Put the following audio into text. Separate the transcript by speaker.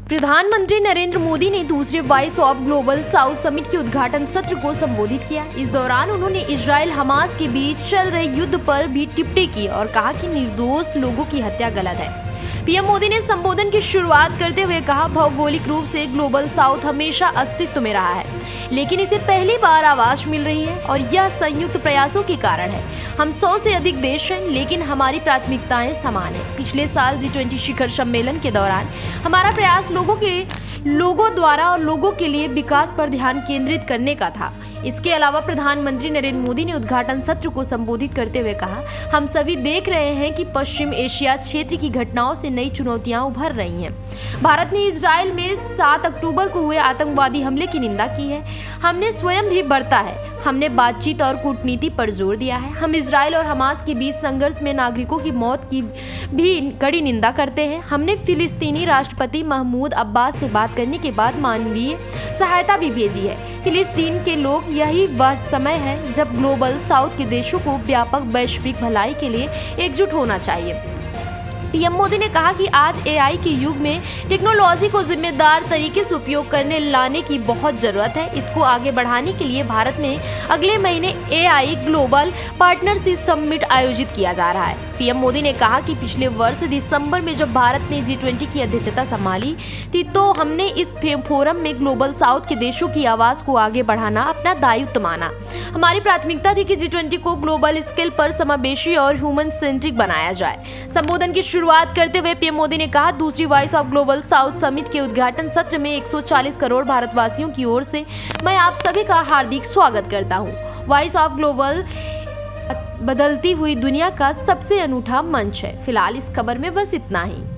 Speaker 1: प्रधानमंत्री नरेंद्र मोदी ने दूसरे voice of global south summit के उद्घाटन सत्र को संबोधित किया। इस दौरान उन्होंने इजराइल हमास के बीच चल रहे युद्ध पर भी टिप्पणी की और कहा कि निर्दोष लोगों की हत्या गलत है। पीएम मोदी ने संबोधन की शुरुआत करते हुए कहा, भौगोलिक रूप से ग्लोबल साउथ हमेशा अस्तित्व में रहा है, लेकिन इसे पहली बार आवाज मिल रही है और यह संयुक्त प्रयासों के कारण है। हम 100 से अधिक देश हैं, लेकिन हमारी प्राथमिकताएं समान हैं। पिछले साल G20 शिखर सम्मेलन के दौरान हमारा प्रयास लोगों द्वारा और लोगों के लिए विकास पर ध्यान केंद्रित करने का था। इसके अलावा प्रधानमंत्री नरेंद्र मोदी ने उद्घाटन सत्र को संबोधित करते हुए कहा, हम सभी देख रहे हैं कि पश्चिम एशिया क्षेत्र की घटनाओं से नई चुनौतियां उभर रही हैं। भारत ने इजराइल में 7 अक्टूबर को हुए आतंकवादी हमले की निंदा की है। हमने स्वयं भी बरता है। हमने बातचीत और कूटनीति पर जोर दिया है। हम इजराइल और हमास के बीच संघर्ष में नागरिकों की मौत की भी कड़ी निंदा करते हैं। हमने फिलिस्तीनी राष्ट्रपति महमूद अब्बास से बात करने के बाद मानवीय सहायता भी भेजी है। फिलिस्तीन के लोग, यही वह समय है जब ग्लोबल साउथ के देशों को व्यापक वैश्विक भलाई के लिए एकजुट होना चाहिए। पीएम मोदी ने कहा कि आज एआई के युग में टेक्नोलॉजी को जिम्मेदार तरीके से उपयोग करने लाने की बहुत जरूरत है। इसको आगे बढ़ाने के लिए भारत में अगले महीने एआई ग्लोबल पार्टनरशिप समिट आयोजित किया जा रहा है। पीएम मोदी ने कहा कि पिछले वर्ष दिसंबर में जब भारत ने G20 की अध्यक्षता संभाली थी, तो हमने इस फोरम में ग्लोबल साउथ के देशों की आवाज को आगे बढ़ाना अपना दायित्व माना। हमारी प्राथमिकता थी कि G20 को ग्लोबल स्केल पर समावेशी और ह्यूमन सेंट्रिक बनाया जाए। संबोधन की शुरुआत करते हुए पीएम मोदी ने कहा, दूसरी voice of global south summit के उद्घाटन सत्र में 140 करोड़ भारतवासियों की ओर से मैं आप सभी का हार्दिक स्वागत करता हूं। वॉइस ऑफ ग्लोबल बदलती हुई दुनिया का सबसे अनूठा मंच है। फिलहाल इस खबर में बस इतना ही।